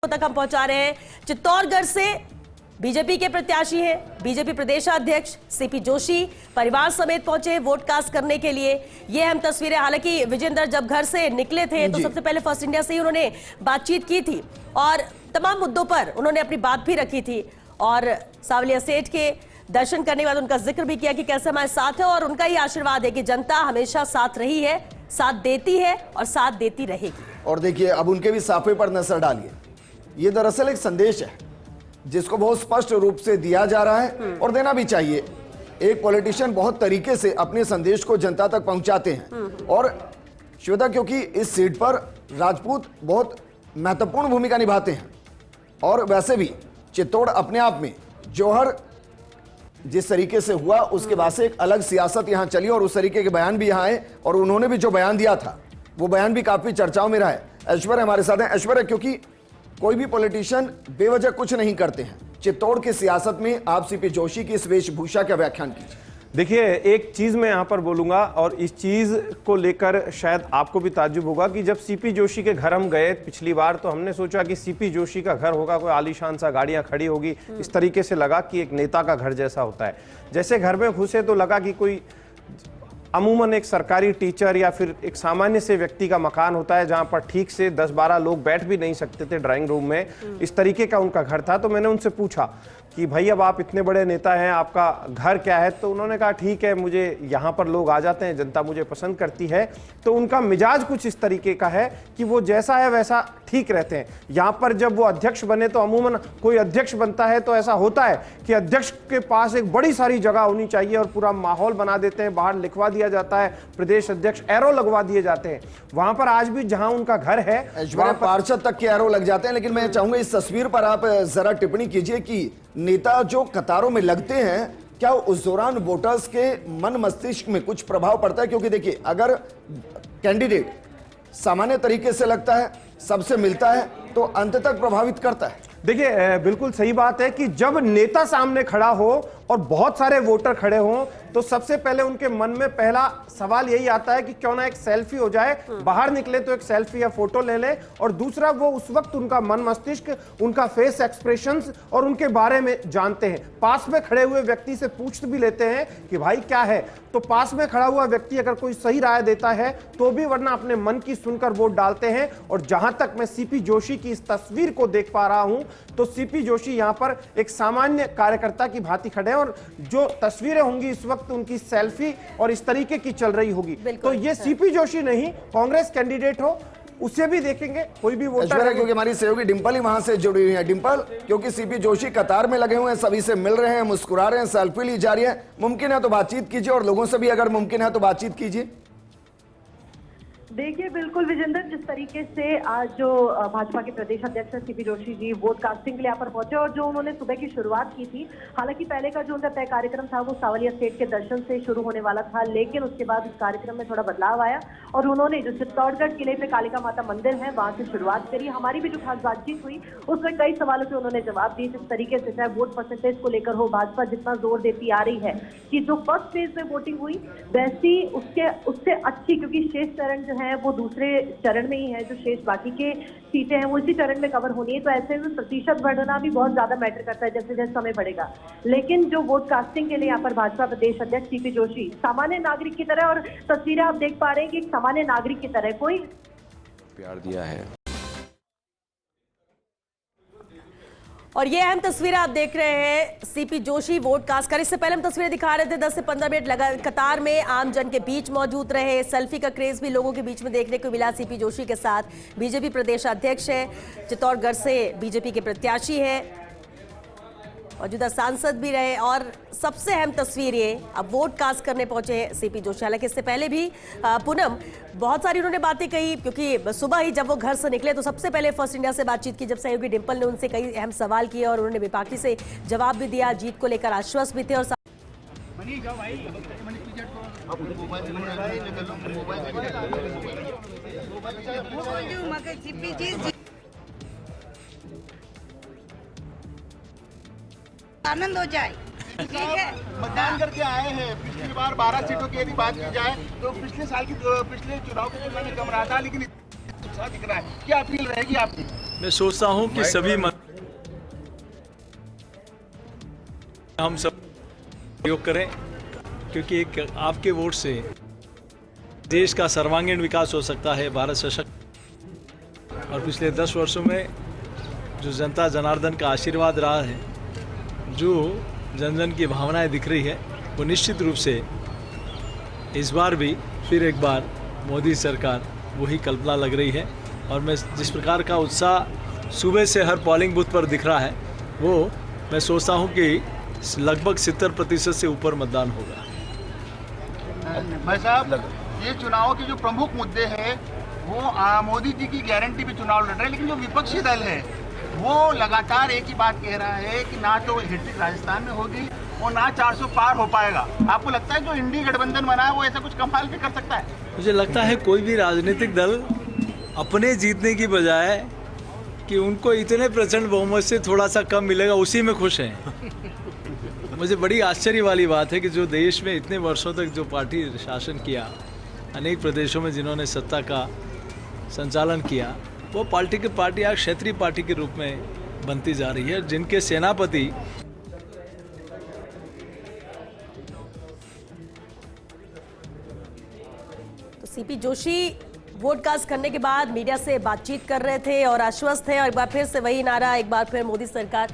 तक हम पहुंचा रहे हैं। चित्तौड़गढ़ से बीजेपी के प्रत्याशी हैं, बीजेपी प्रदेशाध्यक्ष सीपी जोशी परिवार समेत पहुंचे वोट कास्ट करने के लिए। ये अहम तस्वीरें। हालांकि विजेंदर जब घर से निकले थे तो सबसे पहले फर्स्ट इंडिया से ही उन्होंने बातचीत की थी और तमाम मुद्दों पर उन्होंने अपनी बात भी रखी थी और सावलिया सेठ के दर्शन करने के बाद उनका जिक्र भी किया कि कैसे हमारे साथ है और उनका ही आशीर्वाद है कि जनता हमेशा साथ रही है, साथ देती है और साथ देती रहेगी। और देखिए अब उनके भी साफे पर नजर डालिए। ये दरअसल एक संदेश है जिसको बहुत स्पष्ट रूप से दिया जा रहा है और देना भी चाहिए। एक पॉलिटिशियन बहुत तरीके से अपने संदेश को जनता तक पहुंचाते हैं और श्वेता, क्योंकि इस सीट पर राजपूत बहुत महत्वपूर्ण भूमिका निभाते हैं और वैसे भी चित्तौड़ अपने आप में जौहर जिस तरीके से हुआ उसके बाद से एक अलग सियासत यहां चली और उस तरीके के बयान भी यहां आए और उन्होंने भी जो बयान दिया था वो बयान भी काफी चर्चाओं में रहा है। ऐश्वर्य हमारे साथ है। ऐश्वर्य, क्योंकि कोई भी पॉलिटिशियन बेवजह कुछ नहीं करते हैं, चित्तौड़ की सियासत में आप सीपी जोशी की इस वेशभूषा का व्याख्यान कीजिए। देखिए, एक चीज मैं यहां पर बोलूंगा और इस चीज को लेकर शायद आपको भी ताज्जुब होगा कि जब सीपी जोशी के घर हम गए पिछली बार तो हमने सोचा कि सीपी जोशी का घर होगा, कोई आलीशान सा गाड़ियां खड़ी होगी, इस तरीके से लगा कि एक नेता का घर जैसा होता है। जैसे घर में घुसे तो लगा कि कोई अमूमन एक सरकारी टीचर या फिर एक सामान्य से व्यक्ति का मकान होता है जहां पर ठीक से 10-12 लोग बैठ भी नहीं सकते थे ड्राइंग रूम में, इस तरीके का उनका घर था। तो मैंने उनसे पूछा कि भाई अब आप इतने बड़े नेता हैं, आपका घर क्या है? तो उन्होंने कहा ठीक है, मुझे यहाँ पर लोग आ जाते हैं, जनता मुझे पसंद करती है। तो उनका मिजाज कुछ इस तरीके का है कि वो जैसा है वैसा ठीक रहते हैं। यहाँ पर जब वो अध्यक्ष बने तो अमूमन कोई अध्यक्ष बनता है तो ऐसा होता है कि अध्यक्ष के पास एक बड़ी सारी जगह होनी चाहिए और पूरा माहौल बना देते हैं, बाहर लिखवा दिया जाता है प्रदेश अध्यक्ष, एरो लगवा दिए जाते हैं। वहां पर आज भी जहां उनका घर है वहां पार्षद तक के एरो लग जाते हैं। लेकिन मैं चाहूंगा इस तस्वीर पर आप जरा टिप्पणी कीजिए कि नेता जो कतारों में लगते हैं, क्या उस दौरान वोटर्स के मन मस्तिष्क में कुछ प्रभाव पड़ता है? क्योंकि देखिए, अगर कैंडिडेट सामान्य तरीके से लगता है, सबसे मिलता है, तो अंत तक प्रभावित करता है। देखिए, बिल्कुल सही बात है कि जब नेता सामने खड़ा हो और बहुत सारे वोटर खड़े हों तो सबसे पहले उनके मन में पहला सवाल यही आता है कि क्यों ना एक सेल्फी हो जाए, बाहर निकले तो एक सेल्फी या फोटो ले ले। और दूसरा, वो उस वक्त उनका मन मस्तिष्क, उनका फेस एक्सप्रेशंस और उनके बारे में जानते हैं। पास में खड़े हुए व्यक्ति से पूछ भी लेते हैं कि भाई क्या है, तो पास में खड़ा हुआ व्यक्ति अगर कोई सही राय देता है तो भी, वरना अपने मन की सुनकर वोट डालते हैं। और जहां तक मैं सीपी जोशी की इस तस्वीर को देख पा रहा हूं तो सीपी जोशी यहां पर एक सामान्य कार्यकर्ता की भांति खड़े हैं और जो तस्वीरें होंगी इस वक्त उनकी सेल्फी और इस तरीके की चल रही होगी। तो ये सीपी जोशी नहीं, कांग्रेस कैंडिडेट हो उसे भी देखेंगे, कोई भी वोटर है। क्योंकि हमारी सहयोगी डिंपल ही वहां से जुड़ी हुई है। डिंपल, क्योंकि सीपी जोशी कतार में लगे हुए हैं, सभी से मिल रहे हैं, मुस्कुरा रहे हैं, सेल्फी ली जा रही है, मुमकिन है तो बातचीत कीजिए और लोगों से भी अगर मुमकिन है तो बातचीत कीजिए। देखिए, बिल्कुल विजेंदर, जिस तरीके से आज जो भाजपा के प्रदेश अध्यक्ष CP Joshi ji vote casting के लिए यहाँ पर पहुंचे और जो उन्होंने सुबह की शुरुआत की थी, हालांकि पहले का जो उनका तय कार्यक्रम था वो सावलिया सेठ के दर्शन से शुरू होने वाला था, लेकिन उसके बाद इस कार्यक्रम में थोड़ा बदलाव आया और उन्होंने जो चित्तौड़गढ़ किले पे कालिका माता मंदिर है वहां से शुरुआत करी। हमारी भी जो खास बातचीत हुई उसमें कई सवालों के उन्होंने जवाब दिए, जिस तरीके से चाहे वोट परसेंटेज को लेकर हो, भाजपा जितना जोर देती आ रही है कि जो फर्स्ट फेज में वोटिंग हुई वैसी उससे अच्छी, क्योंकि शेष चरण जो है वो दूसरे चरण में ही है, जो शेष बाकी के सीटें हैं वो इसी चरण में कवर होनी है। तो ऐसे में प्रतिशत बढ़ना भी बहुत ज्यादा मैटर करता है जैसे जैसे समय बढ़ेगा। लेकिन जो वोट कास्टिंग के लिए यहाँ पर भाजपा प्रदेश अध्यक्ष सीपी जोशी सामान्य नागरिक की तरह, और तस्वीरें आप देख पा रहे हैं कि एक सामान्य नागरिक की तरह कोई प्यार दिया है। और ये अहम तस्वीरें आप देख रहे हैं, सीपी जोशी वोट कास्ट कर। इससे पहले हम तस्वीरें दिखा रहे थे, 10 से 15 मिनट लगा कतार में आम जन के बीच मौजूद रहे, सेल्फी का क्रेज भी लोगों के बीच में देखने को मिला। सीपी जोशी के साथ बीजेपी प्रदेश अध्यक्ष है, चित्तौड़गढ़ से बीजेपी के प्रत्याशी है, मौजूदा सांसद भी रहे और सबसे अहम तस्वीर ये अब वोट कास्ट करने पहुंचे हैं सीपी जोशी। हालांकि इससे पहले भी पूनम बहुत सारी उन्होंने बातें कही, क्योंकि सुबह ही जब वो घर से निकले तो सबसे पहले फर्स्ट इंडिया से बातचीत की, जब सहयोगी डिंपल ने उनसे कई अहम सवाल किए और उन्होंने विपाक्षी से जवाब भी दिया, जीत को लेकर आश्वस्त भी थे। और आनंद हो जाए। ठीक है, मतदान करके आए हैं। पिछली बार 12 सीटों की यदि बात की जाए तो पिछले साल की पिछले चुनाव की तुलना में कम रहा था, लेकिन उत्साह दिख रहा है। क्या अपील रहेगी आपकी? मैं सोचता हूं कि सभी हम सब प्रयोग करें, क्योंकि एक आपके वोट से देश का सर्वांगीण विकास हो सकता है, भारत सशक्त। और पिछले 10 वर्षों में जो जनता जनार्दन का आशीर्वाद रहा है, जो जन जन की भावनाएं दिख रही है, वो निश्चित रूप से इस बार भी फिर एक बार मोदी सरकार वही कल्पना लग रही है। और मैं जिस प्रकार का उत्साह सुबह से हर पोलिंग बूथ पर दिख रहा है, वो मैं सोचता हूं कि लगभग 70% से ऊपर मतदान होगा। भाई साहब, ये चुनाव के जो प्रमुख मुद्दे हैं वो मोदी जी की गारंटी पे चुनाव लड़ रहे हैं, लेकिन जो विपक्षी दल है वो लगातार एक ही बात कह रहा है कि ना तो हैट्रिक राजस्थान में होगी और ना 400 पार हो पाएगा। आपको लगता है जो इंडी गठबंधन बना है वो ऐसा कुछ कमाल भी कर सकता है? मुझे लगता है कोई भी राजनीतिक दल अपने जीतने की बजाय कि उनको इतने प्रचंड बहुमत से थोड़ा सा कम मिलेगा उसी में खुश हैं। मुझे बड़ी आश्चर्य वाली बात है कि जो देश में इतने वर्षों तक जो पार्टी शासन किया, अनेक प्रदेशों में जिन्होंने सत्ता का संचालन किया, वो पार्टी आज क्षेत्रीय पार्टी के रूप में बनती जा रही है, जिनके सेनापति तो सीपी जोशी वोट कास्ट करने के बाद मीडिया से बातचीत कर रहे थे और आश्वस्त थे, और एक बार फिर से वही नारा, एक बार फिर मोदी सरकार